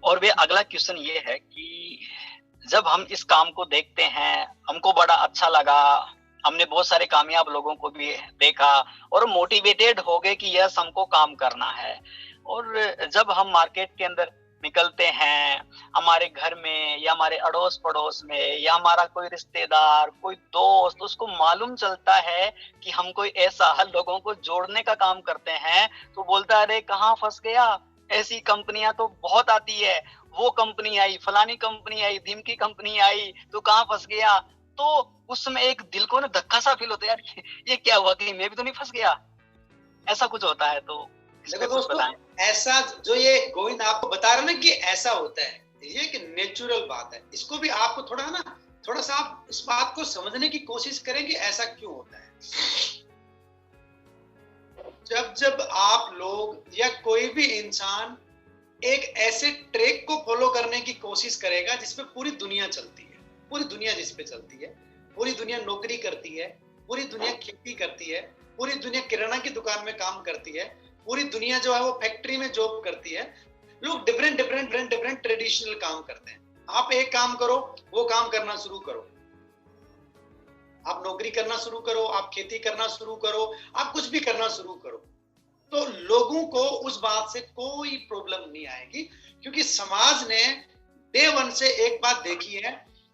और वे अगला क्वेश्चन ये है कि जब हम इस काम को देखते हैं, हमको बड़ा अच्छा लगा, हमने बहुत सारे कामयाब लोगों को भी देखा और मोटिवेटेड हो गए कि यस हमको काम करना है। और जब हम मार्केट के अंदर निकलते हैं, हमारे घर में या हमारे अड़ोस पड़ोस में या हमारा कोई रिश्तेदार, कोई दोस्त, उसको मालूम चलता है कि हम कोई ऐसा लोगों को जोड़ने का काम करते हैं, तो बोलता है अरे कहाँ फंस गया, ऐसी कंपनियां तो बहुत आती है, वो कंपनी आई, फलानी कंपनी आई, ढिमकी कंपनी आई, तो कहाँ फंस गया। तो उस समय एक दिल को ना धक्का सा फील होता है, यार ये क्या हुआ, कि मैं भी तो नहीं फंस गया, ऐसा कुछ होता है। तो इस पे देखो कुछ दोस्तों, बताएं। ऐसा जो ये गोविंद आपको बता रहे ना कि ऐसा होता है, ये एक नेचुरल बात है। इसको भी आपको थोड़ा सा आप इस बात को समझने की कोशिश करें कि ऐसा क्यों होता है। जब आप लोग या कोई भी इंसान एक ऐसे ट्रैक को फॉलो करने की कोशिश करेगा जिसपे पूरी दुनिया चलती है, पूरी दुनिया जिसपे चलती है, पूरी दुनिया नौकरी करती है, पूरी दुनिया खेती करती है, पूरी दुनिया किराना की दुकान में काम करती है, पूरी दुनिया जो है वो फैक्ट्री में जॉब करती है, लोग डिफरेंट ट्रेडिशनल काम करते हैं। आप एक काम करो, वो काम करना शुरू करो, आप नौकरी करना शुरू करो, आप खेती करना शुरू करो, आप कुछ भी करना शुरू करो, तो लोगों को उस बात से कोई प्रॉब्लम नहीं आएगी, क्योंकि समाज ने डे वन से एक बात देखी है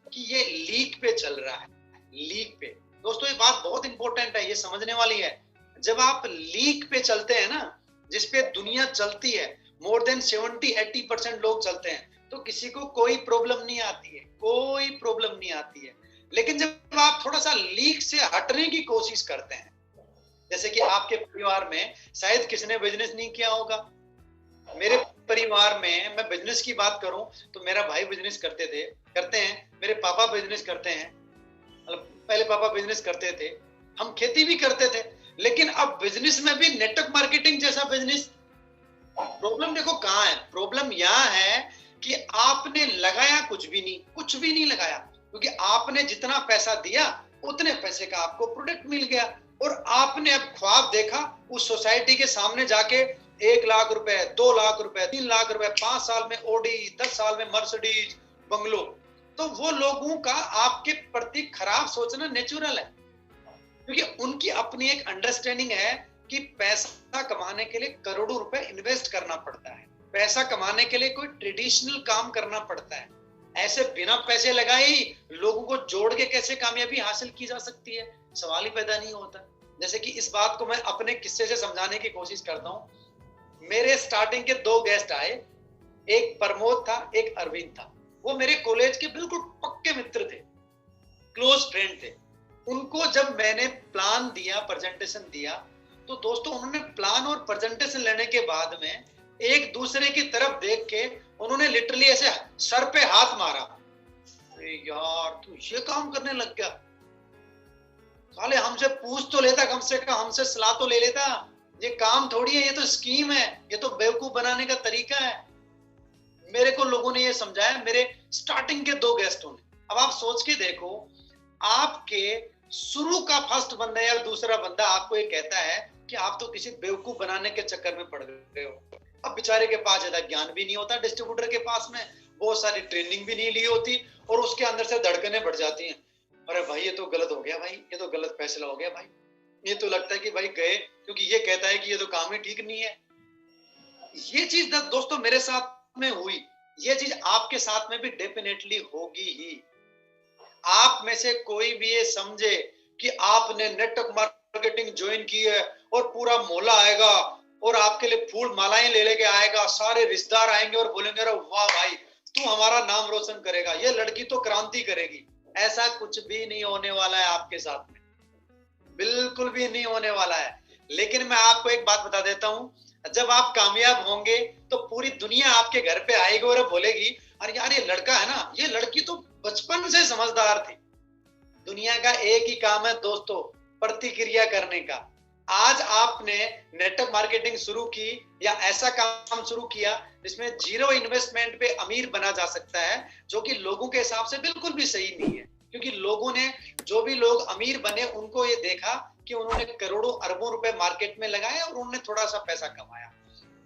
कि ये लीक पे चल रहा है, लीक पे। दोस्तों ये बात बहुत इंपॉर्टेंट है, ये समझने वाली है। जब आप लीक पे चलते हैं ना, जिसपे दुनिया चलती है, मोर देन 70-80% लोग चलते हैं, तो किसी को कोई प्रॉब्लम नहीं आती है, कोई प्रॉब्लम नहीं आती है। लेकिन जब आप थोड़ा सा लीक से हटने की कोशिश करते हैं, जैसे कि आपके परिवार में शायद किसने बिजनेस नहीं किया होगा, मेरे परिवार में मैं बिजनेस की बात करूं तो मेरा भाई बिजनेस करते हैं, मेरे पापा बिजनेस करते हैं, मतलब पहले पापा बिजनेस करते थे, हम खेती भी करते थे, लेकिन अब बिजनेस में भी नेटवर्क मार्केटिंग जैसा बिजनेस। प्रॉब्लम देखो कहाँ है, प्रॉब्लम यहाँ है कि आपने लगाया कुछ भी नहीं लगाया, क्योंकि आपने जितना पैसा दिया उतने पैसे का आपको प्रोडक्ट मिल गया, और आपने अब ख्वाब देखा उस सोसाइटी के सामने जाके 1 लाख रुपए, 2 लाख रुपए, 3 लाख रुपए, 5 साल में ओडी, 10 साल में मर्सिडीज बंगलो। तो वो लोगों का आपके प्रति खराब सोचना नेचुरल है, क्योंकि उनकी अपनी एक अंडरस्टैंडिंग है कि पैसा कमाने के लिए करोड़ों रुपए इन्वेस्ट करना पड़ता है, पैसा कमाने के लिए कोई ट्रेडिशनल काम करना पड़ता है। ऐसे बिना पैसे लगाए ही लोगों को जोड़ के कैसे कामयाबी हासिल की जा सकती है, सवाल ही पैदा नहीं होता। जैसे कि इस बात को मैं अपने किस्से से समझाने की कोशिश करता हूँ। मेरे स्टार्टिंग के 2 गेस्ट आए, एक प्रमोद था, एक अरविंद था। वो मेरे कॉलेज के बिल्कुल पक्के मित्र थे, क्लोज फ्रेंड थे। उनको जब मैंने प्लान दिया, प्रेजेंटेशन दिया, तो दोस्तों उन्होंने प्लान और प्रेजेंटेशन लेने के बाद में एक दूसरे की तरफ देख के उन्होंने लिटरली ऐसे सर पे हाथ मारा, अरे यार तू ये काम करने लग गया, साले हमसे पूछ तो लेता, कम से कम हमसे सलाह तो ले लेता, ये काम थोड़ी है, ये तो स्कीम है, ये तो बेवकूफ बनाने का तरीका है। मेरे को लोगों ने ये समझाया, मेरे स्टार्टिंग के 2 गेस्टों ने। अब आप सोच के देखो, आपके शुरू का फर्स्ट बंदा या दूसरा बंदा आपको ये कहता है कि आप तो किसी बेवकूफ बनाने के चक्कर में पड़ गए हो। अब बेचारे के पास ज्यादा ज्ञान भी नहीं होता, डिस्ट्रीब्यूटर के पास में बहुत सारी ट्रेनिंग भी नहीं ली होती, और उसके अंदर से धड़कनें बढ़ जाती हैं, अरे भाई ये तो गलत हो गया भाई, ये तो गलत फैसला हो गया भाई, ये तो लगता है कि भाई गए, क्योंकि ये कहता है कि ये तो काम ही ठीक नहीं है। ये चीज दोस्तों मेरे साथ में हुई, ये चीज आपके साथ में भी डेफिनेटली होगी ही। आप में से कोई भी ये समझे कि आपने नेटवर्क मार्केटिंग ज्वाइन की है और पूरा मोहल्ला आएगा और आपके लिए फूल मालाएं ले लेके आएगा, सारे रिश्तेदार आएंगे और बोलेंगे अरे वाह भाई तू हमारा नाम रोशन करेगा, ये लड़की तो क्रांति करेगी, ऐसा कुछ भी नहीं होने वाला है आपके साथ में, बिल्कुल भी नहीं होने वाला है। लेकिन मैं आपको एक बात बता देता हूं, जब आप कामयाब होंगे तो पूरी दुनिया आपके घर पे आएगी और बोलेगी अरे यार ये लड़का है ना, ये लड़की तो बचपन से समझदार थी। दुनिया का एक ही काम है दोस्तों, प्रतिक्रिया करने का। आज आपने नेटवर्क मार्केटिंग शुरू की या ऐसा काम शुरू किया जिसमें 0 इन्वेस्टमेंट पे अमीर बना जा सकता है, जो कि लोगों के हिसाब से बिल्कुल भी सही नहीं है, क्योंकि लोगों ने, जो भी लोग अमीर बने उनको ये देखा कि उन्होंने करोड़ों अरबों रुपए मार्केट में लगाए और उन्होंने थोड़ा सा पैसा कमाया।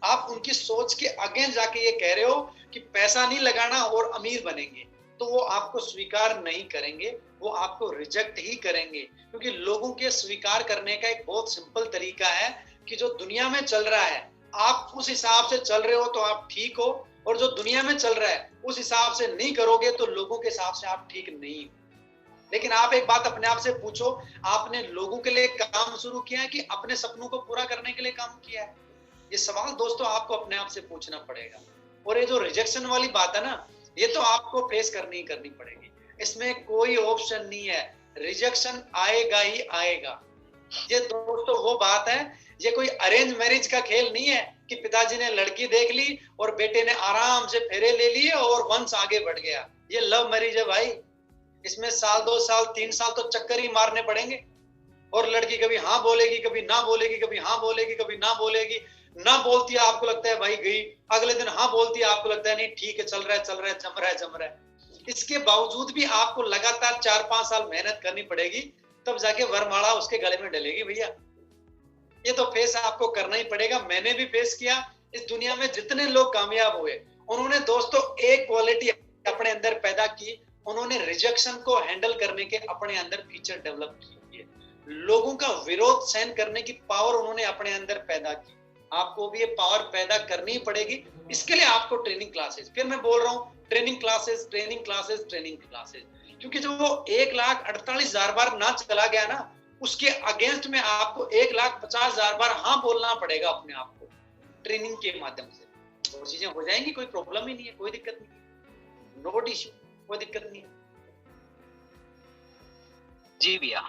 आप उनकी सोच के अगेंस्ट जाके ये कह रहे हो कि पैसा नहीं लगाना और अमीर बनेंगे, तो वो आपको स्वीकार नहीं करेंगे, वो आपको रिजेक्ट ही करेंगे। क्योंकि लोगों के स्वीकार करने का एक बहुत सिंपल तरीका है कि जो दुनिया में चल रहा है आप उस हिसाब से चल रहे हो तो आप ठीक हो, और जो दुनिया में चल रहा है उस हिसाब से नहीं करोगे तो लोगों के हिसाब से आप ठीक नहीं हो। लेकिन आप एक बात अपने आप से पूछो, आपने लोगों के लिए काम शुरू किया है कि अपने सपनों को पूरा करने के लिए काम किया है? ये सवाल दोस्तों आपको अपने आप से पूछना पड़ेगा। और ये जो रिजेक्शन वाली बात है ना, ये तो आपको फेस करनी पड़ेगी, इसमें कोई ऑप्शन नहीं है, रिजेक्शन आएगा ही आएगा। ये दोस्तों वो बात है, ये कोई अरेंज मैरिज का खेल नहीं है कि पिताजी ने लड़की देख ली और बेटे ने आराम से फेरे ले लिए और वंश आगे बढ़ गया। ये लव मैरिज है भाई, इसमें साल 2 साल 3 साल तो चक्कर ही मारने पड़ेंगे, और लड़की कभी हाँ बोलेगी, कभी ना बोलेगी, कभी हाँ बोलेगी, कभी ना बोलेगी। ना बोलती है आपको लगता है भाई गई, अगले दिन हाँ बोलती है आपको लगता है नहीं ठीक है, चल रहा है जम रहा है। इसके बावजूद भी आपको लगातार 4-5 साल मेहनत करनी पड़ेगी, तब जाके वरमाला उसके गले में डलेगी भैया। ये तो फेस आपको करना ही पड़ेगा। मैंने भी फेस किया। इस दुनिया में जितने लोग कामयाब हुए उन्होंने दोस्तों एक क्वालिटी अपने अंदर पैदा की, उन्होंने रिजेक्शन को हैंडल करने के अपने अंदर फीचर डेवलप किए, लोगों का विरोध सहन करने की पावर उन्होंने अपने अंदर पैदा की। आपको भी ये पावर पैदा करनी ही पड़ेगी। इसके लिए आपको ट्रेनिंग क्लासेस, फिर मैं बोल रहा हूँ ट्रेनिंग क्लासेस, क्योंकि जब वो 1,48,000 बार ना चला गया ना, उसके अगेंस्ट में आपको 1,50,000 बार हाँ बोलना पड़ेगा अपने आप को ट्रेनिंग के माध्यम से। वो चीजें हो जाएंगी, कोई प्रॉब्लम ही नहीं है, कोई दिक्कत नहीं, नोट इश्यू, कोई दिक्कत नहीं है। जी भैया।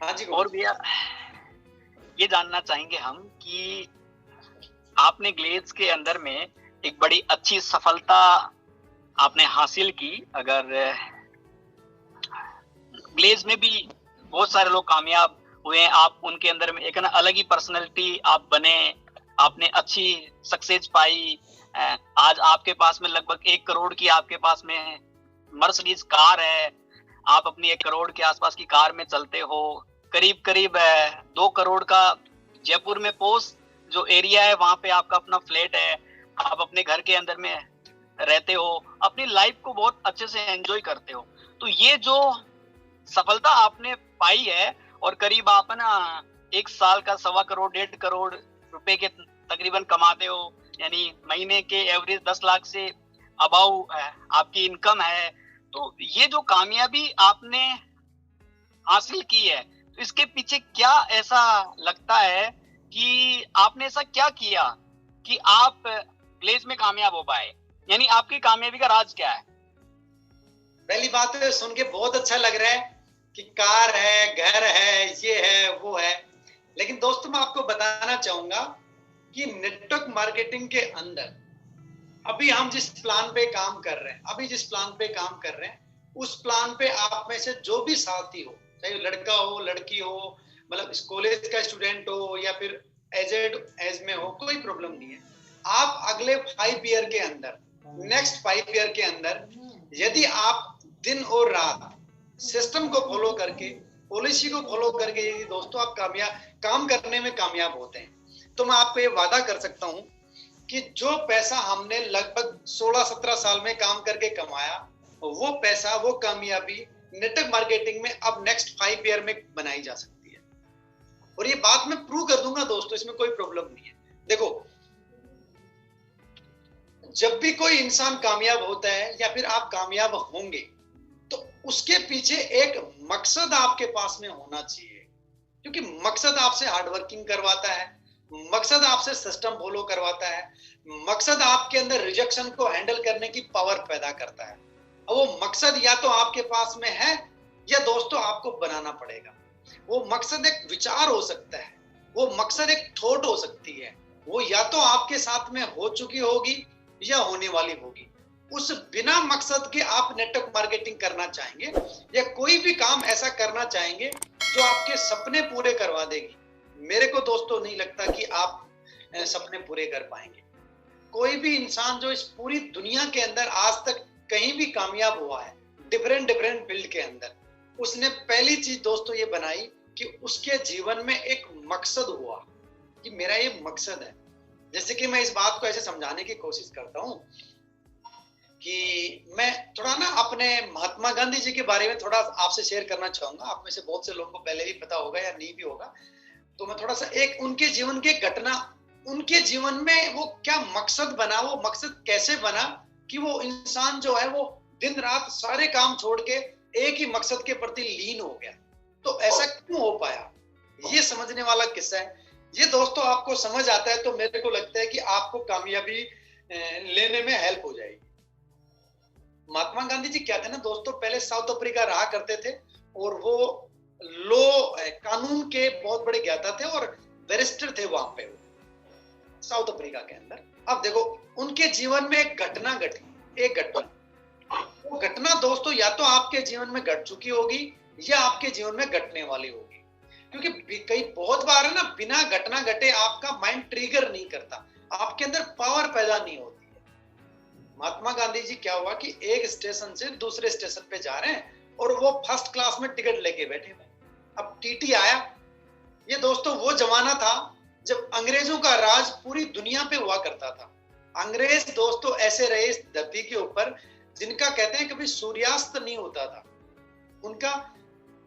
हाँ जी। और भैया ये जानना चाहेंगे हम कि आपने ग्लेज के अंदर में एक बड़ी अच्छी सफलता आपने हासिल की। अगर ग्लेज में भी बहुत सारे लोग कामयाब हुए, आप उनके अंदर में एक ना अलग ही पर्सनैलिटी आप बने, आपने अच्छी सक्सेस पाई। आज आपके पास में लगभग 1 करोड़ की आपके पास में मर्सिडीज कार है, आप अपनी 1 करोड़ के आसपास की कार में चलते हो। करीब 2 करोड़ का जयपुर में पोस्ट जो एरिया है वहां पे आपका अपना फ्लैट है, आप अपने घर के अंदर में रहते हो, अपनी लाइफ को बहुत अच्छे से एंजॉय करते हो। तो ये जो सफलता आपने पाई है, और करीब आप ना 1 साल का 1.25 करोड़ 1.5 करोड़ रुपए के तकरीबन कमाते हो, यानी महीने के एवरेज 10 लाख से अबाउ आपकी इनकम है। तो ये जो कामयाबी आपने हासिल की है, तो इसके पीछे क्या ऐसा लगता है कि आपने ऐसा क्या किया कि आप ग्लेज में कामयाब हो पाए, यानी आपकी कामयाबी का राज क्या है? पहली बात है, सुन के बहुत अच्छा लग रहा है कि कार है, घर है, ये है, वो है। लेकिन दोस्तों मैं आपको बताना चाहूंगा कि नेटवर्क मार्केटिंग के अंदर अभी हम जिस प्लान पे काम कर रहे हैं, उस प्लान पे आप में से जो भी साथी हो, चाहे लड़का हो, लड़की हो, मतलब कॉलेज का स्टूडेंट हो या फिर एज में हो, कोई प्रॉब्लम नहीं है। आप अगले 5 ईयर के अंदर, नेक्स्ट 5 ईयर के अंदर यदि आप दिन और रात सिस्टम को फॉलो करके, पॉलिसी को फॉलो करके यदि दोस्तों आप काम करने में कामयाब होते हैं, तो मैं आपको ये वादा कर सकता हूं कि जो पैसा हमने लगभग 16-17 साल में काम करके कमाया, वो पैसा, वो कामयाबी नेटवर्क मार्केटिंग में अब नेक्स्ट 5 ईयर में बनाई जा सकती है। और ये बात मैं प्रूव कर दूंगा दोस्तों, इसमें कोई प्रॉब्लम नहीं है। देखो, जब भी कोई इंसान कामयाब होता है या फिर आप कामयाब होंगे, तो उसके पीछे एक मकसद आपके पास में होना चाहिए, क्योंकि मकसद आपसे हार्डवर्किंग करवाता है, मकसद आपसे सिस्टम फॉलो करवाता है, मकसद आपके अंदर रिजेक्शन को हैंडल करने की पावर पैदा करता है। और वो मकसद या तो आपके पास में है या दोस्तों आपको बनाना पड़ेगा। वो मकसद एक विचार हो सकता है, वो मकसद एक थॉट हो सकती है, वो या तो आपके साथ में हो चुकी होगी या होने वाली होगी। उस बिना मकसद के आप नेटवर्क मार्केटिंग करना चाहेंगे या कोई भी काम ऐसा करना चाहेंगे जो आपके सपने पूरे करवा देगी, मेरे को दोस्तों नहीं लगता कि आप सपने पूरे कर पाएंगे। कोई भी इंसान जो इस पूरी दुनिया के अंदर आज तक कहीं भी कामयाब हुआ है, डिफरेंट फील्ड के अंदर, उसने पहली चीज दोस्तों ये बनाई कि उसके जीवन में एक मकसद हुआ कि मेरा ये मकसद है। जैसे कि मैं इस बात को ऐसे समझाने की कोशिश करता हूँ कि मैं थोड़ा ना अपने महात्मा गांधी जी के बारे में थोड़ा आपसे शेयर करना चाहूंगा। आप में से बहुत से लोगों को पहले भी पता होगा या नहीं भी होगा, तो मैं थोड़ा सा एक उनके जीवन की घटना, उनके जीवन में वो क्या मकसद बना, वो मकसद कैसे बना कि वो इंसान जो है वो दिन रात सारे काम छोड़ के एक ही मकसद के प्रति लीन हो गया। तो ऐसा क्यों हो पाया, ये समझने वाला किस्सा है। ये दोस्तों आपको समझ आता है तो मेरे को लगता है कि आपको कामयाबी लेने में हेल्प हो जाएगी। महात्मा गांधी जी क्या थे ना दोस्तों, पहले साउथ अफ्रीका रहा करते थे और वो लॉ कानून के बहुत बड़े ज्ञाता थे और बैरिस्टर थे वहां पे साउथ अफ्रीका के अंदर। अब देखो उनके जीवन में एक घटना घटी, एक घटना, वो घटना दोस्तों या तो आपके जीवन में घट चुकी होगी या आपके जीवन में घटने वाली होगी, क्योंकि कई बहुत बार है ना बिना घटना घटे आपका माइंड ट्रिगर नहीं करता, आपके अंदर पावर पैदा नहीं होती। महात्मा गांधी जी क्या हुआ कि एक स्टेशन से दूसरे स्टेशन पे जा रहे हैं और वो फर्स्ट क्लास में टिकट लेके बैठे हुए। अब टीटी आया। ये दोस्तों वो जमाना था जब अंग्रेजों का राज पूरी दुनिया पे हुआ करता था। अंग्रेज दोस्तों ऐसे रहे इस धरती के ऊपर जिनका कहते हैं कभी सूर्यास्त नहीं होता था। उनका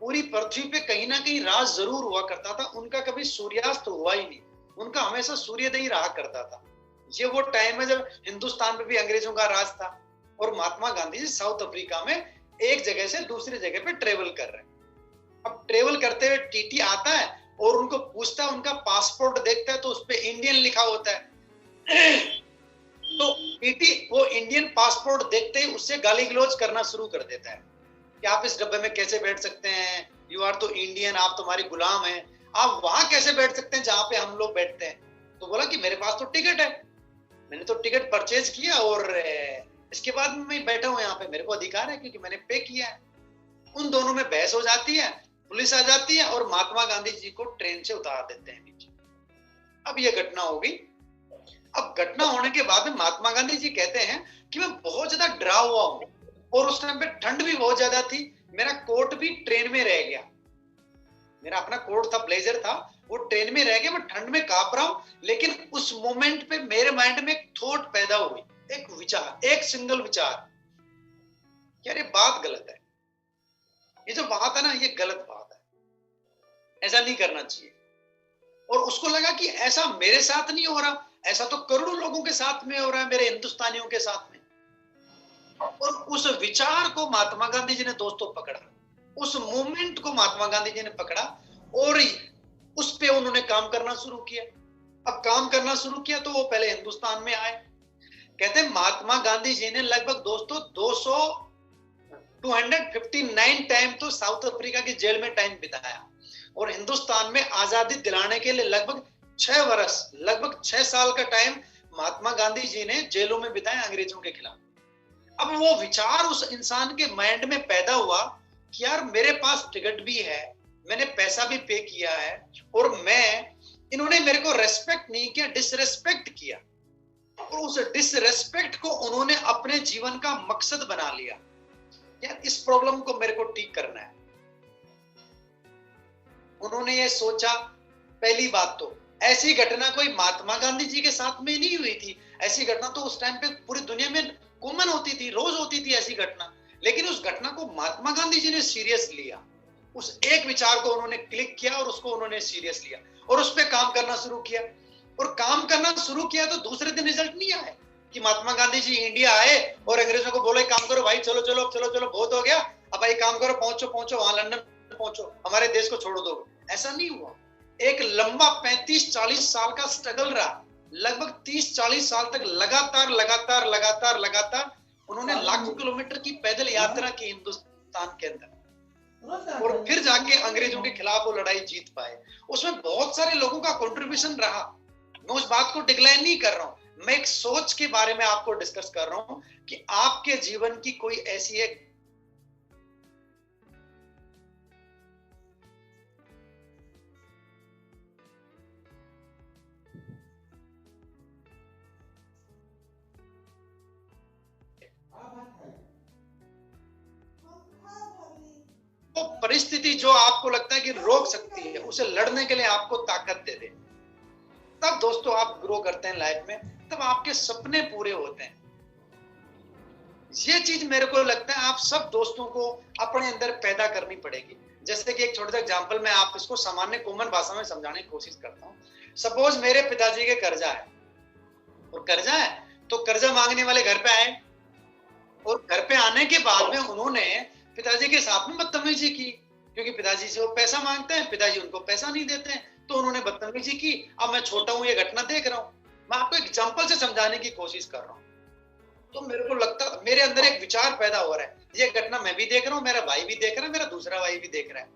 पूरी पृथ्वी पे कहीं ना कहीं राज जरूर हुआ करता था, उनका कभी सूर्यास्त हुआ ही नहीं, उनका हमेशा सूर्योदय रहा करता था। ये वो टाइम है जब हिंदुस्तान में भी अंग्रेजों का राज था और महात्मा गांधी जी साउथ अफ्रीका में एक जगह से दूसरी जगह पे ट्रेवल कर रहे हैं। अब ट्रेवल करते हुए टीटी आता है और उनको पूछता है, उनका पासपोर्ट देखता है तो उस पे इंडियन लिखा होता है। तो टीटी वो इंडियन पासपोर्ट देखते ही उससे गाली गलौज करना शुरू कर देता है कि आप इस डब्बे में कैसे बैठ सकते हैं, यू आर तो इंडियन, आप तुम्हारी गुलाम हैं, आप वहां कैसे बैठ सकते हैं जहां पे हम लोग बैठते हैं। तो बोला कि मेरे पास तो टिकट है, मैंने तो टिकट परचेज किया और इसके बाद मैं बैठा हूं यहाँ पे, मेरे को अधिकार है क्योंकि मैंने पे किया है। उन दोनों में बहस हो जाती है, पुलिस आ जाती है और महात्मा गांधी जी को ट्रेन से उतार देते हैं नीचे। अब ये घटना हो गई। अब घटना होने के बाद में महात्मा गांधी जी कहते हैं कि मैं बहुत ज्यादा डरा हुआ हूं और उस टाइम पे ठंड भी बहुत ज्यादा थी, मेरा कोट भी ट्रेन में रह गया, मेरा अपना कोट था, ब्लेजर था, वो ट्रेन में रह गया, मैं ठंड में कांप रहा हूं। लेकिन उस मोमेंट पे मेरे माइंड में एक थॉट पैदा हुई, एक विचार, एक सिंगल विचार, यार ये बात गलत है, ये जो बात है ना ये गलत बात है, ऐसा नहीं करना चाहिए। और उसको लगा कि ऐसा मेरे साथ नहीं हो रहा, ऐसा तो करोड़ों लोगों के साथ में हो रहा है, मेरे हिंदुस्तानियों के साथ में। और उस विचार को महात्मा गांधी जी ने दोस्तों पकड़ा, उस मोमेंट को महात्मा गांधी जी ने पकड़ा और उस पे उन्होंने काम करना शुरू किया। अब काम करना शुरू किया तो वो पहले हिंदुस्तान में आए। कहते हैं महात्मा गांधी जी ने लगभग दोस्तों 259 टाइम तो साउथ अफ्रीका की जेल में टाइम बिताया और हिंदुस्तान में आजादी दिलाने के लिए लगभग 6 वर्ष, लगभग 6 साल का टाइम महात्मा गांधी जी ने जेलों में बिताया अंग्रेजों के खिलाफ। अब वो विचार उस इंसान के माइंड में पैदा हुआ कि यार मेरे पास टिकट भी है, मैंने पैसा भी पे किया है और इन्होंने मेरे को रेस्पेक्ट नहीं किया, डिसरेस्पेक्ट किया, और उस डिसरेस्पेक्ट को उन्होंने अपने जीवन का मकसद बना लिया। यार इस प्रॉब्लम को मेरे को ठीक करना है। उन्होंने ये सोचा, पहली बात तो ऐसी घटना कोई महात्मा गांधी जी के साथ में नहीं हुई थी, ऐसी घटना तो उस टाइम पे पूरी दुनिया में कॉमन होती थी, रोज होती थी ऐसी घटना, लेकिन उस घटना को महात्मा गांधी जी ने सीरियस लिया, उस एक विचार को उन्होंने क्लिक किया और उसको उन्होंने सीरियस लिया और उस पर काम करना शुरू किया। और काम करना शुरू किया तो दूसरे दिन रिजल्ट नहीं आए कि महात्मा गांधी जी इंडिया आए और अंग्रेजों को बोले काम करो भाई, चलो चलो चलो चलो बहुत हो गया, अब भाई काम करो, पहुंचो पहुंचो वहां लंदन पहुंचो, हमारे देश को छोड़ दो। ऐसा नहीं हुआ। एक लंबा 35-40 साल का स्ट्रगल रहा, लगभग 30-40 साल तक लगातार लगातार लगातार लगातार उन्होंने लाखों किलोमीटर की पैदल यात्रा की हिंदुस्तान के अंदर, और फिर जाके अंग्रेजों के खिलाफ वो लड़ाई जीत पाए। उसमें बहुत सारे लोगों का कंट्रीब्यूशन रहा, मैं उस बात को डिक्लाइन नहीं कर रहा हूं, मैं एक सोच के बारे में आपको डिस्कस कर रहा हूं कि आपके जीवन की कोई ऐसी एक वो परिस्थिति जो आपको लगता है कि रोक सकती है, उसे लड़ने के लिए आपको ताकत दे दे। तब दोस्तों आप ग्रो करते हैं लाइफ में, तब आपके सपने पूरे होते हैं। ये चीज मेरे को लगता है आप सब दोस्तों को अपने अंदर पैदा करनी पड़ेगी। जैसे कि एक छोटा सा एग्जांपल मैं आप इसको सामान्य कॉमन भाषा में समझाने की कोशिश करता हूँ। सपोज मेरे पिताजी के कर्जा है, और कर्जा है तो कर्जा मांगने वाले घर पे आए, और घर पे आने के बाद में उन्होंने पिताजी के साथ में बदतमीजी की, क्योंकि पिताजी से वो पैसा मांगते हैं, पिताजी उनको पैसा नहीं देते हैं, तो उन्होंने बदतमीजी की। अब मैं छोटा हूँ, ये घटना देख रहा हूँ, मैं आपको एग्जांपल से समझाने की कोशिश कर रहा हूँ। तो मेरे को लगता, मेरे अंदर एक विचार पैदा हो रहा है, ये घटना मैं भी देख रहा हूँ, मेरा भाई भी देख रहा है, मेरा दूसरा भाई भी देख रहा है।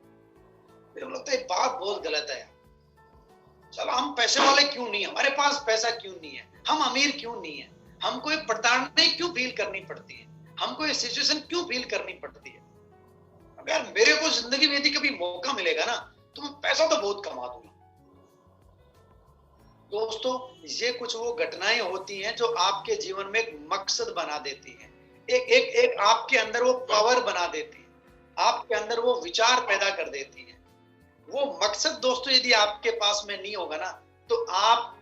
मेरे को लगता है बात बहुत गलत है यार। चलो हम पैसे वाले क्यों नहीं है, हमारे पास पैसा क्यों नहीं है, हम अमीर क्यों नहीं है, हमको ये प्रताड़ना क्यों फील करनी पड़ती है, हमको ये सिचुएशन क्यों फील करनी पड़ती है। अगर मेरे को जिंदगी में यदि कभी मौका मिलेगा ना, तो मैं पैसा तो बहुत कमा दूंगा। दोस्तों ये कुछ वो घटनाएं होती हैं जो आपके जीवन में एक मकसद बना देती हैं, एक आपके अंदर वो पावर बना देती है, आपके अंदर वो विचार पैदा कर देती है। वो मकसद दोस्तों यदि आपके पास में नहीं होगा ना, तो आप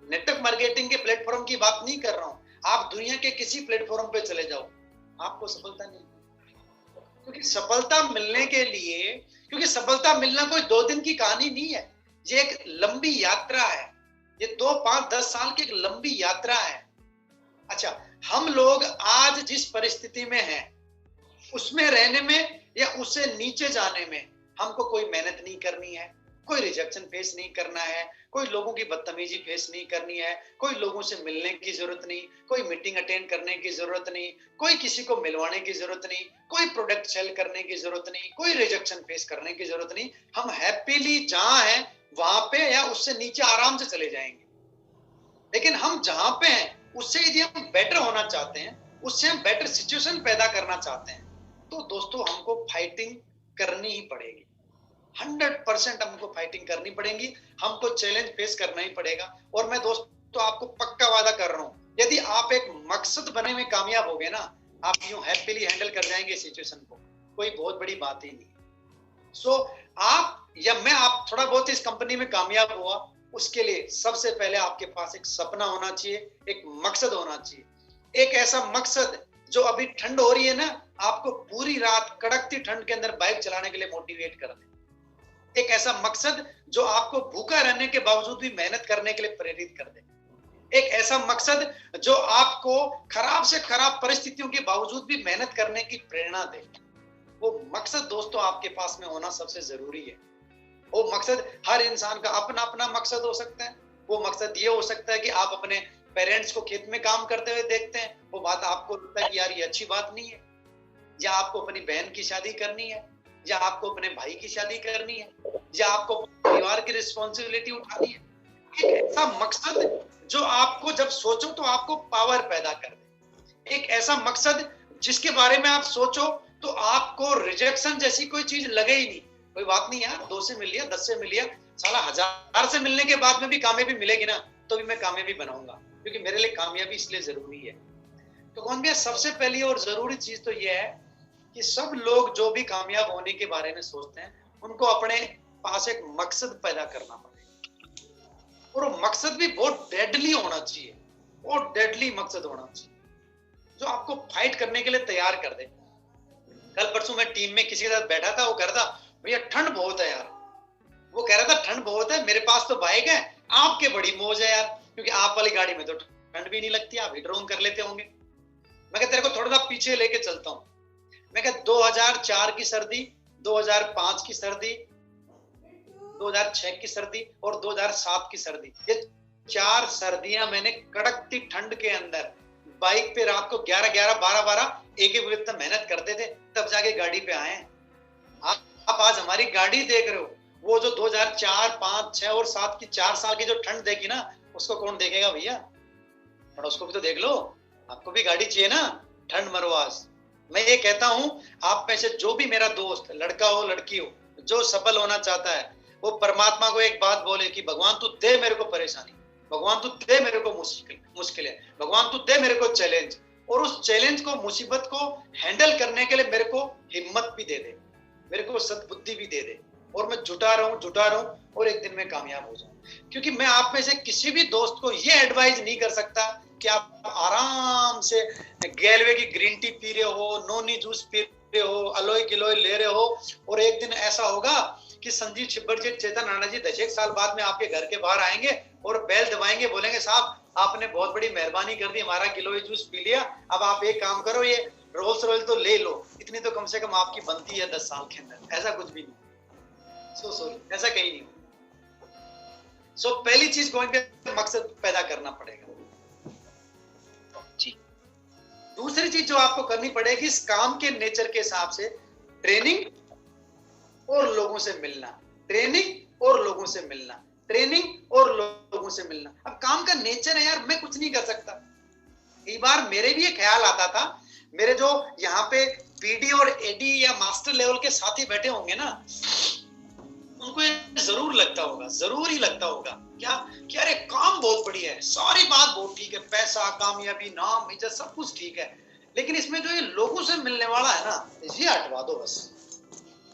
नेटवर्क मार्केटिंग के प्लेटफॉर्म की बात नहीं कर रहा हूं, आप दुनिया के किसी प्लेटफॉर्म पे चले जाओ, आपको सफलता नहीं। क्योंकि सफलता मिलने के लिए, क्योंकि सफलता मिलना कोई 2 दिन की कहानी नहीं है, ये एक लंबी यात्रा है, ये 2, 5, 10 साल की एक लंबी यात्रा है। अच्छा, हम लोग आज जिस परिस्थिति में हैं, उसमें रहने में या उससे नीचे जाने में हमको कोई मेहनत नहीं करनी है, कोई रिजेक्शन फेस नहीं करना है, कोई लोगों की बदतमीजी फेस नहीं करनी है, कोई लोगों से मिलने की जरूरत नहीं, कोई मीटिंग अटेंड करने की जरूरत नहीं, कोई किसी को मिलवाने की जरूरत नहीं, कोई प्रोडक्ट सेल करने की जरूरत नहीं, कोई रिजेक्शन फेस करने की जरूरत नहीं। हम हैप्पीली जहां हैं वहां पे या उससे नीचे आराम से चले जाएंगे। लेकिन हम जहां पे हैं उससे यदि हम बेटर होना चाहते हैं, उससे हम बेटर सिचुएशन पैदा करना चाहते हैं, तो दोस्तों हमको फाइटिंग करनी ही पड़ेगी। 100% हमको फाइटिंग करनी पड़ेगी, हमको चैलेंज फेस करना ही पड़ेगा। और मैं दोस्तों आपको पक्का वादा कर रहा हूं, यदि आप एक मकसद बने में कामयाब हो गए ना, आप यूं हैप्पीली हैंडल कर जाएंगे सिचुएशन को, कोई बहुत बड़ी बात ही नहीं। सो आप या मैं, आप थोड़ा बहुत इस कंपनी में कामयाब हुआ, उसके लिए सबसे पहले आपके पास एक सपना होना चाहिए, एक मकसद होना चाहिए। एक ऐसा मकसद जो अभी ठंड हो रही है ना, आपको पूरी रात कड़कती ठंड के अंदर बाइक चलाने के लिए मोटिवेट कर दे। एक ऐसा मकसद जो आपको भूखा रहने के बावजूद भी मेहनत करने के लिए प्रेरित कर दे। एक ऐसा मकसद जो आपको खराब से खराब परिस्थितियों के बावजूद भी मेहनत करने की प्रेरणा दे। वो मकसद दोस्तों आपके पास में होना सबसे जरूरी है। वो मकसद हर इंसान का अपना अपना मकसद हो सकता है। वो मकसद ये हो सकता है कि आप अपने पेरेंट्स को खेत में काम करते हुए देखते हैं, वो बात आपको लगता है कि यार ये अच्छी बात नहीं है, या आपको अपनी बहन की शादी करनी है, या आपको अपने भाई की शादी करनी है, या आपको परिवार की रिस्पॉन्सिबिलिटी उठानी है। एक ऐसा मकसद जो आपको जब सोचो तो आपको पावर पैदा कर दे। एक ऐसा मकसद जिसके बारे में आप सोचो तो आपको रिजेक्शन जैसी कोई चीज लगे ही नहीं। कोई बात नहीं यार, 2 से मिल लिया, 10 से मिल लिया, साला 1000 से मिलने के बाद में भी कामयाबी मिलेगी ना, तो भी मैं कामयाबी बनाऊंगा, क्योंकि मेरे लिए कामयाबी इसलिए जरूरी है। तो कौन भैया, सबसे पहली और जरूरी चीज तो यह है कि सब लोग जो भी कामयाब होने के बारे में सोचते हैं, उनको अपने पास एक मकसद पैदा करना पड़ेगा। और वो मकसद भी बहुत डेडली होना चाहिए, बहुत डेडली मकसद होना चाहिए जो आपको फाइट करने के लिए तैयार कर दे। कल परसों मैं टीम में किसी के साथ बैठा था, वो कह रहा था भैया ठंड बहुत है यार, वो कह रहा था ठंड बहुत है, मेरे पास तो बाइक है, आपके बड़ी मौज है यार, क्योंकि आप वाली गाड़ी में तो ठंड भी नहीं लगती, आप हीटर ऑन कर लेते होंगे। मैं कहता तेरे को थोड़ा सा पीछे लेके चलता हूँ। मैं कहता 2004 की सर्दी, 2005 की सर्दी, 2006 की सर्दी और 2007 की सर्दी, ये 4 सर्दियां मैंने कड़कती ठंड के अंदर बाइक पे रात को 11-11, 12-12 एक बजे तक मेहनत करते थे, तब जाके गाड़ी पे आए। आप आज हमारी गाड़ी देख रहे हो, वो जो 2004, 5, 6 और 7 की 4 साल की जो ठंड देखी ना, उसको कौन देखेगा भैया? और उसको भी तो देख लो, आपको भी गाड़ी चाहिए ना, ठंड मरवास। मैं ये कहता हूं, आप में से जो भी मेरा दोस्त, लड़का हो लड़की हो, जो सफल होना चाहता है, वो परमात्मा को एक बात बोले कि भगवान तू दे मेरे को परेशानी, भगवान तू दे मेरे को मुश्किल है, भगवान तू दे मेरे को चैलेंज, और उस चैलेंज को, मुसीबत को हैंडल करने के लिए मेरे को हिम्मत भी दे दे, मेरे को सद्बुद्धि भी दे दे, और मैं जुटा रहा हूं और एक दिन में कामयाब हो जाऊं। क्योंकि मैं आप में से किसी भी दोस्त को ये एडवाइस नहीं कर सकता कि आप आराम से गैलवे की ग्रीन टी पी रहे हो, नोनी जूस पी रहे हो, अलोई गिलोय ले रहे हो, और एक दिन ऐसा होगा कि संजीव छिब्बर जी, चेतन राणा जी 10 साल बाद में आपके घर के बाहर आएंगे और बैल दबाएंगे, बोलेंगे साहब आपने बहुत बड़ी मेहरबानी कर दी, हमारा गिलोय जूस पी लिया, अब आप एक काम करो, ये रोल्स रॉयल तो ले लो, इतनी तो कम से कम आपकी बनती है 10 साल के अंदर। ऐसा कुछ भी नहीं, सो सॉरी, ऐसा कहीं नहीं। सो पहली चीज गोइंग पे मकसद पैदा करना पड़ेगा। दूसरी चीज जो आपको करनी पड़ेगी इस काम के नेचर के हिसाब से, ट्रेनिंग और लोगों से मिलना, ट्रेनिंग और लोगों से मिलना, ट्रेनिंग और लोगों से मिलना। अब काम का नेचर है यार, मैं कुछ नहीं कर सकता। कई बार मेरे भी ये ख्याल आता था, मेरे जो यहाँ पे पीडी और एडी या मास्टर लेवल के साथी बैठे होंगे ना, उनको ये जरूर लगता होगा, जरूर ही लगता होगा क्या कि अरे काम बहुत बढ़िया है, सारी बात बहुत ठीक है, पैसा, कामयाबी, नाम, इज्जत सब कुछ ठीक है, लेकिन इसमें जो ये लोगों से मिलने वाला है ना, ये हटवा दो बस,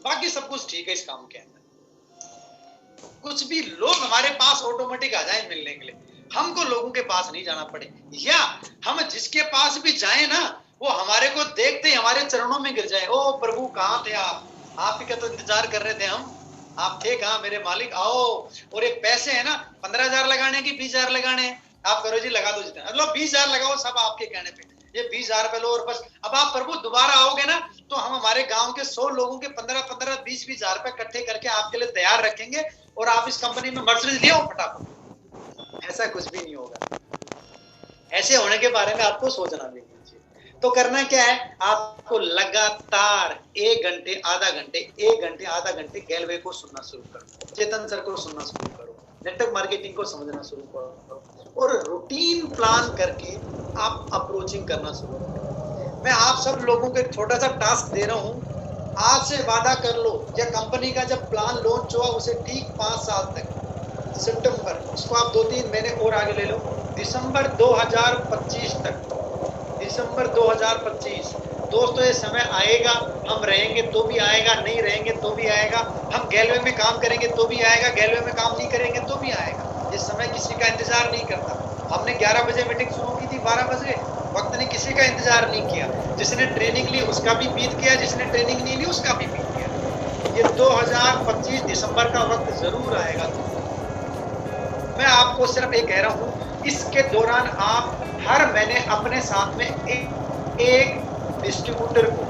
बाकी सब कुछ ठीक है इस काम के अंदर। कुछ भी लोग हमारे पास ऑटोमेटिक आ जाए मिलने के लिए, हमको लोगों के पास नहीं जाना पड़े, या हम जिसके पास भी जाए ना वो हमारे को देखते ही हमारे चरणों में गिर जाए, ओ प्रभु कहाँ थे आप ही का तो इंतजार कर रहे थे हम, आप थे कहाँ मेरे मालिक, आओ। और एक पैसे है ना, 15,000 लगाने की 20,000 लगाने, आप करो जी लगा दो जितना, मतलब 20,000 लगाओ, सब आपके कहने पे, ये 20,000 रुपए लो और बस। अब आप प्रभु दोबारा आओगे ना तो हम हमारे गांव के 100 लोगों के 15-15, 20,000 रुपए इकट्ठे करके आपके लिए तैयार रखेंगे और आप इस कंपनी में मर्सिडीज ले आओ फटाफट। ऐसा कुछ भी नहीं होगा, ऐसे होने के बारे में आपको सोचना भी नहीं। तो करना क्या है, आपको लगातार 1 घंटे आधा घंटे 1 घंटे आधा घंटे गैलवे को सुनना शुरू करो, चेतन सर को सुनना शुरू करो, नेटवर्क मार्केटिंग को समझना शुरू करो, और रूटीन प्लान करके आप अप्रोचिंग करना शुरू करो। मैं आप सब लोगों को एक छोटा सा टास्क दे रहा हूँ, आज से वादा कर लो, या कंपनी का जब प्लान लॉन्च हुआ उसे ठीक 5 साल तक, सितंबर, उसको आप 2-3 महीने और आगे ले लो, दिसंबर 2025 तक, दिसंबर 2025। दोस्तों ये समय आएगा, हम रहेंगे तो भी आएगा, नहीं रहेंगे तो भी आएगा, हम गैलवे में काम करेंगे तो भी आएगा, गैलवे में काम नहीं करेंगे तो भी आएगा। ये समय किसी का इंतजार नहीं करता। हमने 11 बजे मीटिंग शुरू की थी, 12 बजे, वक्त ने किसी का इंतजार नहीं किया। जिसने ट्रेनिंग ली उसका भी बीत गया, जिसने ट्रेनिंग नहीं ली उसका भी बीत गया। ये 2025 दिसंबर का वक्त जरूर आएगा। मैं आपको सिर्फ एक कह रहा हूँ, इसके दौरान आप हर महीने अपने साथ में एक डिस्ट्रीब्यूटर को,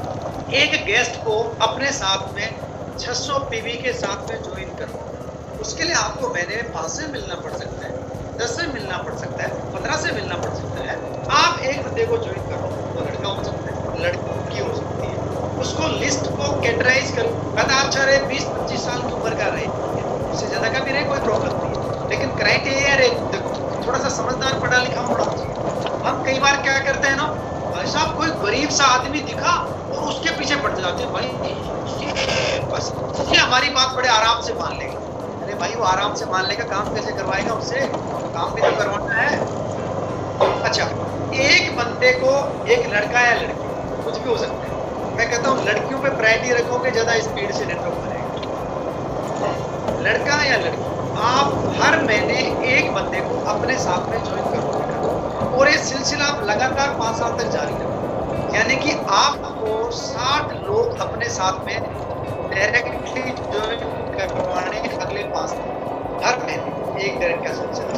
एक गेस्ट को अपने साथ में 600 पीवी के साथ में ज्वाइन करो। उसके लिए आपको महीने में 5 से मिलना पड़ सकता है, 10 से मिलना पड़ सकता है, 15 से मिलना पड़ सकता है। आप एक बंदे को ज्वाइन करो, वो लड़का हो सकता है, लड़की हो सकती है, उसको लिस्ट को कैटेगराइज करो। कहता अच्छा रहे 20-25 साल की उम्र का रहे, उससे ज्यादा का भी रहे, कोई प्रॉब्लम नहीं है, लेकिन क्राइटेरिया रहे थोड़ा सा समझदार, पढ़ा लिखा होना चाहिए। हम कई बार क्या करते हैं ना, भाई साहब कोई गरीब सा आदमी दिखा और उसके पीछे पड़ जाते हैं, भाई बस ये हमारी बात बड़े आराम से मान लेगा। अरे भाई वो आराम से मान लेगा, काम कैसे करवाएगा उससे, काम भी तो करवाना है। अच्छा, एक बंदे को, एक लड़का या लड़की, कुछ भी हो सकता है, मैं कहता हूँ लड़कियों पे प्रायोरिटी रखोगे ज्यादा स्पीड से नेटवर्क बनेगा। लड़का या लड़की, आप हर महीने एक बंदे को अपने साथ में ज्वाइन करोगे और ये सिलसिला आप लगातार 5 साल तक जारी रखो, यानी कि आपको 60 लोग अपने साथ में डायरेक्टली ज्वाइन करवाने अगले 5 साल, हर महीने एक डायरेक्ट का सिलसिला।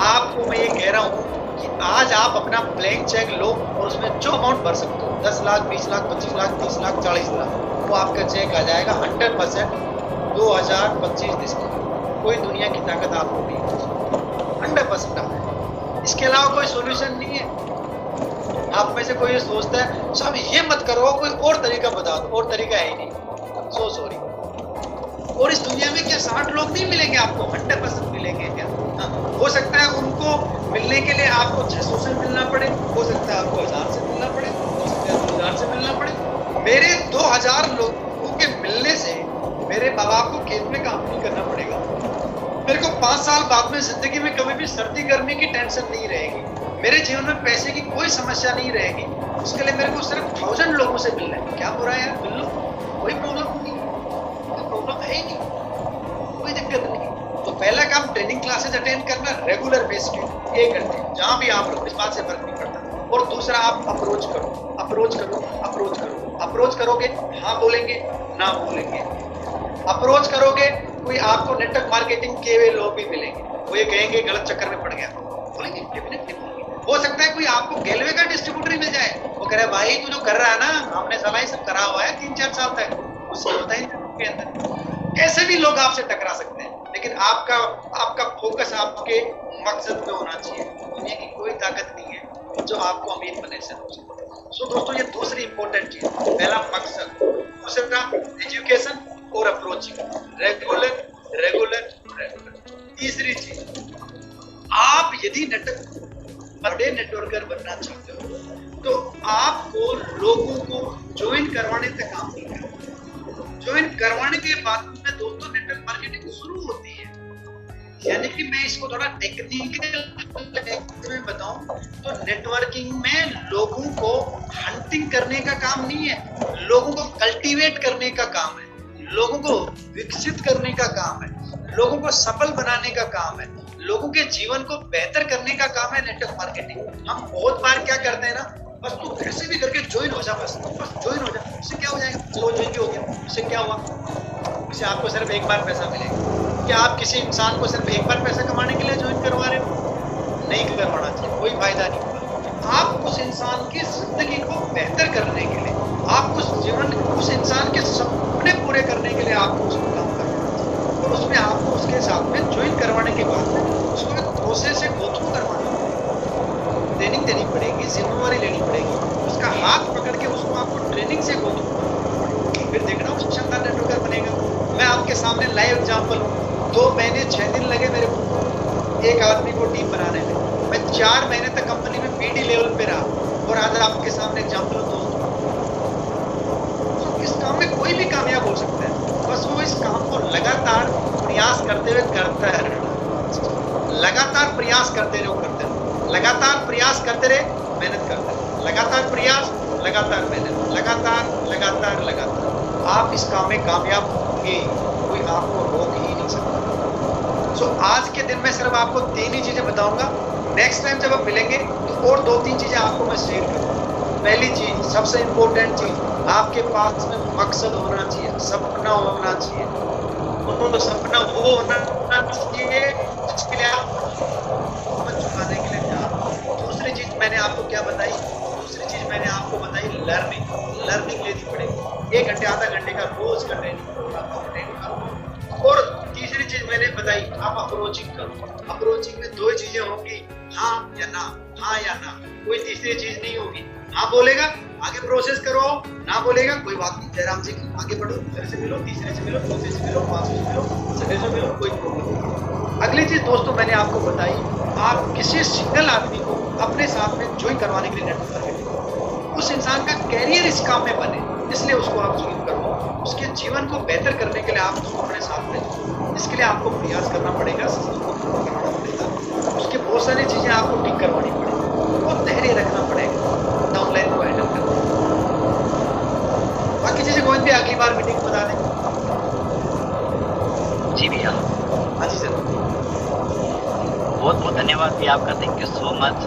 आपको मैं ये कह रहा हूँ कि आज आप अपना ब्लैंक चेक लो और उसमें जो अमाउंट भर सकते हो, 10 लाख, 20 लाख, 25 लाख, 30 लाख, 40 लाख, वो आपका चेक आ जाएगा 100% 2025 दिसंबर। कोई दुनिया की ताकत आपको नहीं, 100% आ जाएगा। इसके अलावा कोई सॉल्यूशन नहीं है। आप में से कोई ये सोचता है साहब ये मत करो, कोई और तरीका बता दो, और तरीका है ही नहीं, सो सॉरी। और इस दुनिया में क्या 60 लोग नहीं मिलेंगे आपको, 100% मिलेंगे क्या? हाँ, हो सकता है उनको मिलने के लिए आपको 600 से मिलना पड़े, हो सकता है आपको 1000 से मिलना पड़े, हो सकता है 2000 से मिलना पड़े। मेरे 2000 लोगों के मिलने से मेरे बाबा को खेत में काम नहीं करना पड़ेगा, मेरे को 5 साल बाद में जिंदगी में कभी भी सर्दी गर्मी की टेंशन नहीं रहेगी, मेरे जीवन में पैसे की कोई समस्या नहीं रहेगी। उसके लिए मेरे को सिर्फ 1000 लोगों से मिलना है। क्या बुरा है यार, मिल लो, कोई प्रॉब्लम नहीं, कोई प्रॉब्लम है ही नहीं, कोई दिक्कत नहीं। तो पहला काम ट्रेनिंग क्लासेस अटेंड करना रेगुलर बेस पे 1 घंटे, जहां भी आप लोग, इस बात से फर्क नहीं पड़ता। और दूसरा, आप अप्रोच करो, अप्रोच करो, अप्रोच करो। अप्रोच करोगे, हाँ बोलेंगे, ना बोलेंगे। अप्रोच करोगे, कोई आपको नेटवर्क मार्केटिंग के वे लोग भी मिलेंगे, वो ये कहेंगे गलत चक्कर में पड़ गया, बोलेंगे, डेफिनेटली बोलेंगे। हो सकता है कोई आपको गेलवे का डिस्ट्रीब्यूटर ही मिल जाए, वो कह रहा है भाई तू जो कर रहा है ना, हमने साला ये सब करा हुआ है 3-4 साल तक, उससे होता ही नहीं के अंदर। कैसे भी लोग आपसे टकरा सकते हैं, लेकिन आपका फोकस आपके मकसद पे होना चाहिए। दुनिया की कोई ताकत नहीं है जो आपको अमीर बने से रोके। सो दोस्तों, ये दूसरी इंपॉर्टेंट चीज, पहला मकसद, दूसरा एजुकेशन और अप्रोचिंग, रेगुलर रेगुलर रेगुलर। तीसरी चीज, आप यदि बड़े नेटवर्कर बनना चाहते हो तो आपको लोगों को ज्वाइन करवाने तक काम नहीं करना। ज्वाइन करवाने के बाद में दोस्तों नेटवर्क मार्केटिंग शुरू होती है। यानी कि मैं इसको थोड़ा टेक्निकल में बताऊं तो नेटवर्किंग में लोगों को हंटिंग करने का काम नहीं है, लोगों को कल्टीवेट करने का काम है, लोगों को विकसित करने का काम है, लोगों को सफल बनाने का काम है, लोगों के जीवन को बेहतर करने का काम है नेटवर्क मार्केटिंग। हम बहुत बार क्या करते हैं ना, बस तू कैसे भी करके ज्वाइन हो जा, बस ज्वाइन हो जा, उससे क्या हो जाएगा, चलो ज्वाइन हो गया, उससे क्या हुआ, उससे आपको सिर्फ एक बार पैसा मिलेगा। क्या आप किसी इंसान को सिर्फ एक बार पैसा कमाने के लिए ज्वाइन करवा रहे हो? नहीं करवाना चाहिए, कोई फायदा नहीं होगा। आप उस इंसान की जिंदगी को बेहतर करने के लिए, आप उस इंसान के सपने पूरे करने के लिए आपको उसको काम करना चाहिए। और उसमें आपको उसके साथ में ज्वाइन करवाने के बाद में उसको एक प्रोसेस से गो थ्रू करवाना पड़ेगा, ट्रेनिंग देनी पड़ेगी, जिम्मेवारी लेनी पड़ेगी, उसका हाथ पकड़ के उसको आपको ट्रेनिंग से गो थ्रू करना, फिर देखना वो शानदार नेटवर्कर बनेगा। मैं आपके सामने लाइव एग्जाम्पल हूँ, 2 महीने 6 दिन लगे मेरे को एक आदमी को टीम बनाने में। मैं 4 महीने तक कंपनी में बीडी लेवल पे रहा और आज आपके सामने एग्जाम्पल हूँ दोस्तों। तो इस काम में कोई भी कामयाब हो सकता है, बस वो इस काम को लगातार प्रयास करते हुए करता है, लगातार प्रयास करते रहो, लगातार प्रयास करते रहे, मेहनत करते रहे, लगातार प्रयास, लगातार मेहनत, लगातार आप इस काम में कामयाब होंगे, कोई आपको रोक ही नहीं सकता। सो आज के दिन में सिर्फ आपको 3 ही चीजें बताऊंगा। नेक्स्ट टाइम जब हम मिलेंगे तो और 2-3 चीजें आपको मैं शेयर करूंगा। पहली चीज, सबसे इंपॉर्टेंट चीज, आपके पास में मकसद होना चाहिए, सपना होना चाहिए। तो सपना वो होना चाहिए जिसके लिए आप चुकाने के लिए तैयार। दूसरी चीज मैंने आपको क्या बताई, लर्निंग लेनी पड़ेगी। 1 घंटे आधा घंटे का रोज का ट्रेनिंग करो। और तीसरी चीज मैंने बताई, आप अप्रोचिंग करो। अप्रोचिंग में 2 चीजें होंगी, हाँ या ना, हाँ या ना, कोई तीसरी चीज नहीं होगी। हाँ बोलेगा आगे प्रोसेस करो, ना बोलेगा कोई बात नहीं, जयराम जी आगे बढ़ो, दूसरे से मिलो, तीसरे से मिलो, चौथे से मिलो, 5 से मिलो, 6 से मिलो, कोई प्रॉब्लम नहीं। अगली चीज दोस्तों मैंने आपको बताई, आप किसी सिंगल आदमी को अपने साथ में ज्वाइन करवाने के लिए नेटवर्क मार्केटिंग, उस इंसान का कैरियर इस काम में बने, इसलिए उसको आप ज्वाइन करो। उसके जीवन को बेहतर करने के लिए आप उसको अपने साथ में, इसके लिए आपको प्रयास करना पड़ेगा, करवाना पड़ेगा, उसके बहुत सारी चीजें आपको ठीक करवानी पड़ेगी, बहुत धैर्य रखना पड़ेगा डाउनलाइन को हैंडल करना। बाकी चीजें गोविंद भी अगली बार मीटिंग बता दें। जी भैया। हाँ जी सर, बहुत बहुत धन्यवाद भैया आपका, थैंक यू सो मच।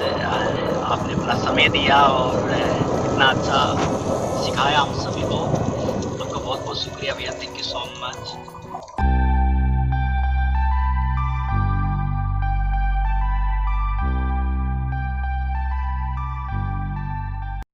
आपने अपना समय दिया और इतना अच्छा सिखाया हम सभी को।